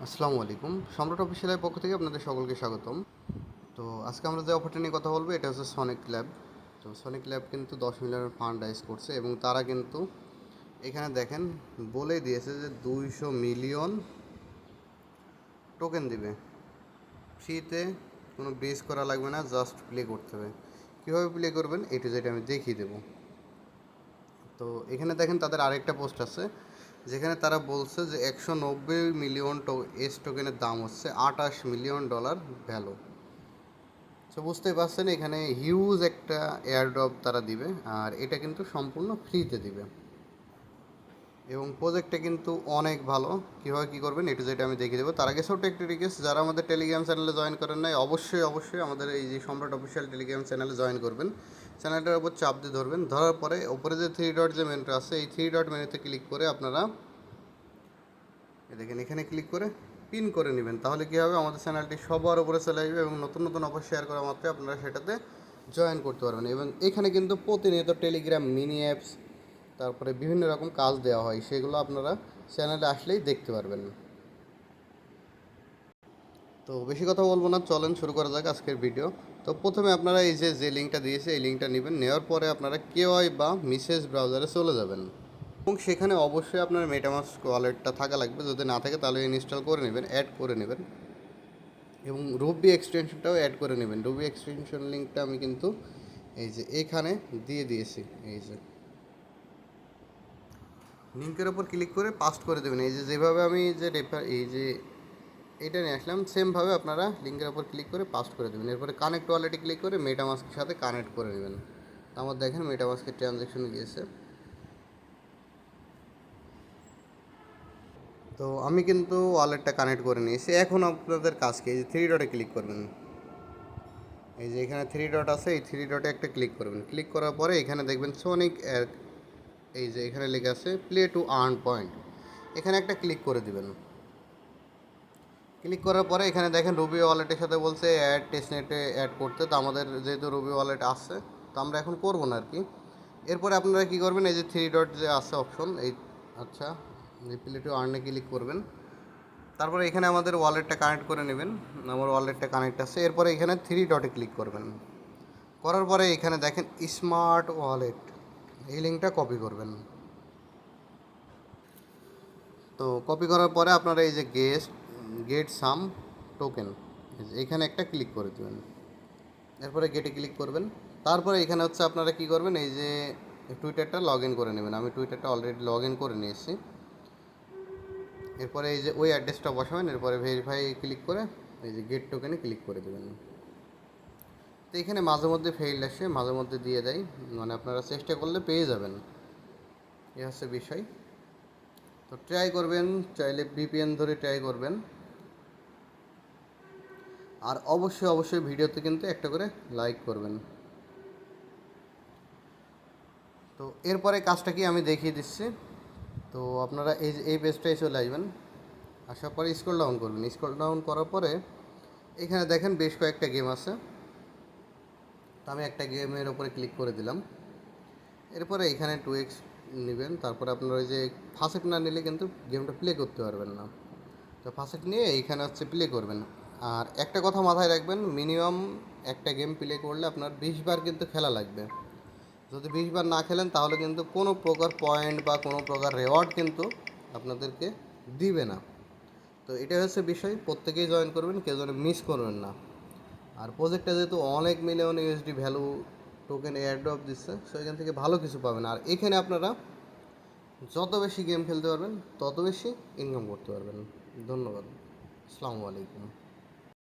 আসসালামু আলাইকুম। সম্রাট অফিসিয়ালের পক্ষ থেকে আপনাদের সকলকে স্বাগতম। তো আজকে আমরা যে অফারটা নিয়ে কথা বলবো এটা হচ্ছে সনিক ল্যাব। তো সনিক ল্যাব কিন্তু 10 মিলিয়নের ফান্ড রাইজ করছে এবং তারা কিন্তু এখানে দেখেন বলে দিয়েছে যে 200 মিলিয়ন টোকেন দিবে ফ্রিতে। কোনো বেস করা লাগবে না, জাস্ট প্লে করতে হবে। কীভাবে প্লে করবেন এটা যেটা আমি দেখিয়ে দেবো। তো এখানে দেখেন তাদের আরেকটা পোস্ট আছে যেখানে তারা বলছে যে 190 মিলিয়ন এস টোকেনের দাম হচ্ছে $28 মিলিয়ন ভ্যালু। তো বুঝতেই পারছেন এখানে হিউজ একটা এয়ারড্রপ তারা দিবে, আর এটা কিন্তু সম্পূর্ণ ফ্রিতে দিবে এবং প্রজেক্টটা কিন্তু অনেক ভালো। কীভাবে কী করবেন এটা যেটা আমি দেখিয়ে দেবো। তার আগে ছোট্ট একটা রিকোয়েস্ট, যারা আমাদের টেলিগ্রাম চ্যানেলে জয়েন করেন নাই অবশ্যই আমাদের এই যে সম্রাট অফিসিয়াল টেলিগ্রাম চ্যানেলে জয়েন করবেন। চ্যানেলটার উপর চাপ দিয়ে ধরবেন, ধরার পরে ওপরে যে 3 ডট যে মেনুটা আছে এই 3 ডট মেনুতে ক্লিক করে আপনারা দেখেন এখানে ক্লিক করে পিন করে নেবেন। তাহলে কী হবে, আমাদের চ্যানেলটি সবার উপরে চলে আসবে এবং নতুন নতুন অফার শেয়ার করা মাত্র আপনারা সেটাতে জয়েন করতে পারবেন। এবং এখানে কিন্তু প্রতিনিয়ত টেলিগ্রাম মিনি অ্যাপস, তারপরে বিভিন্ন রকম কাজ দেওয়া হয়, সেগুলো আপনারা চ্যানেলে আসলেই দেখতে পারবেন। তো বেশি কথা বলবো না, চলেন শুরু করা যাক আজকের ভিডিও। তো প্রথমে আপনারা এই যে লিঙ্কটা দিয়েছে এই লিঙ্কটা নেবেন, নেওয়ার পরে আপনারা কেওয়াই বা মিসেস ব্রাউজারে চলে যাবেন এবং সেখানে অবশ্যই আপনার মেটামাস্ক ওয়ালেটটা থাকা লাগবে। যদি না থাকে তাহলে ইনস্টল করে নেবেন, অ্যাড করে নেবেন এবং রুবি এক্সটেনশনটাও অ্যাড করে নেবেন। রুবি এক্সটেনশন লিঙ্কটা আমি কিন্তু এই যে এখানে দিয়ে দিয়েছি। এই যে লিঙ্কের ওপর ক্লিক করে পাস্ট করে দেবেন। এই যে যেভাবে আমি এই যে এটা নিয়ে আসলাম, সেমভাবে আপনারা লিঙ্কের ওপর ক্লিক করে পাস্ট করে দেবেন। এরপরে কানেক্ট ওয়ালেটে ক্লিক করে মেটামাস্কের সাথে কানেক্ট করে নেবেন। আমার দেখেন মেটামাস্কের ট্রানজ্যাকশন গিয়েছে। তো আমি কিন্তু ওয়ালেটটা কানেক্ট করে নিয়েছি। এখন আপনাদের কাজ কি, এই যে 3 ডটে ক্লিক করবেন। এই যে এখানে 3 ডট আছে, এই 3 ডটে একটা ক্লিক করবেন। ক্লিক করার পরে এখানে দেখবেন সোনিক এই যে এখানে লেখা আছে প্লে টু আর্ন পয়েন্ট, এখানে একটা ক্লিক করে দিবেন। ক্লিক করার পরে এখানে দেখেন রুবি ওয়ালেটের সাথে বলছে অ্যাড টেস্টনেটে অ্যাড করতে। তো আমাদের যেহেতু রুবি ওয়ালেট আছে তো আমরা এখন করবো না আর কি। এরপরে আপনারা কী করবেন, এই যে 3 ডট যে আছে অপশন, এই আচ্ছা প্লে টু আর্নে ক্লিক করবেন। তারপরে এখানে আমাদের ওয়ালেটটা কানেক্ট করে নেবেন। আমার ওয়ালেটটা কানেক্ট আছে। এরপরে এখানে 3 ডটে ক্লিক করবেন। করার পরে এখানে দেখেন স্মার্ট ওয়ালেট, এই লিঙ্কটা কপি করবেন। তো কপি করার পরে আপনারা এই যে গেট সাম টোকেন, এখানে একটা ক্লিক করে দেবেন। এরপরে গেটে ক্লিক করবেন। তারপরে এখানে হচ্ছে আপনারা কী করবেন, এই যে টুইটারটা লগ ইন করে নেবেন। আমি টুইটারটা অলরেডি লগ ইন করে নিয়েছি। এরপরে এই যে ওই অ্যাড্রেসটা বসাবেন। এরপরে ভেরিফাই ক্লিক করে এই যে গেট টোকেনে ক্লিক করে দেবেন। তো এখানে মাঝে মধ্যে ফেইল আসে, মাঝে মধ্যে দিয়ে দেয়, মানে আপনারা চেষ্টা করলে পেয়ে যাবেন, এ হচ্ছে বিষয়। তো ট্রাই করবেন, চাইলে ভিপিএন ধরে ট্রাই করবেন। আর অবশ্যই ভিডিওতে কিন্তু একটা করে লাইক করবেন। তো এরপরে কাজটা কি আমি দেখিয়ে দিচ্ছি। তো আপনারা এই পেজটায় চলে আসবেন। আসার পরে স্ক্রল ডাউন করবেন। স্ক্রল ডাউন করার পরে এখানে দেখেন বেশ কয়েকটা গেম আছে। তো আমি একটা গেমের ওপরে ক্লিক করে দিলাম। এরপরে এখানে 2x নেবেন। তারপরে আপনারা ওই যে ফার্স্ট না নিলে কিন্তু গেমটা প্লে করতে পারবেন না। তো ফার্স্ট নিয়ে এইখানে হচ্ছে প্লে করবেন। আর একটা কথা মাথায় রাখবেন, মিনিমাম একটা গেম প্লে করলে আপনার 20 বার কিন্তু খেলা লাগবে। যদি 20 বার না খেলেন তাহলে কিন্তু কোনো প্রকার পয়েন্ট বা কোনো প্রকার রেওয়ার্ড কিন্তু আপনাদেরকে দিবে না। তো এটা হচ্ছে বিষয়, প্রত্যেকেই জয়েন করবেন, কেউ যেন মিস করবেন না। আর প্রজেক্টটা যেহেতু অনেক million USD value token airdrop দিচ্ছে, সো এখান থেকে ভালো কিছু পাবেন। আর এখানে আপনারা যত বেশি গেম খেলতে পারবেন তত বেশি ইনকাম করতে পারবেন। ধন্যবাদ। আসসালামু আলাইকুম।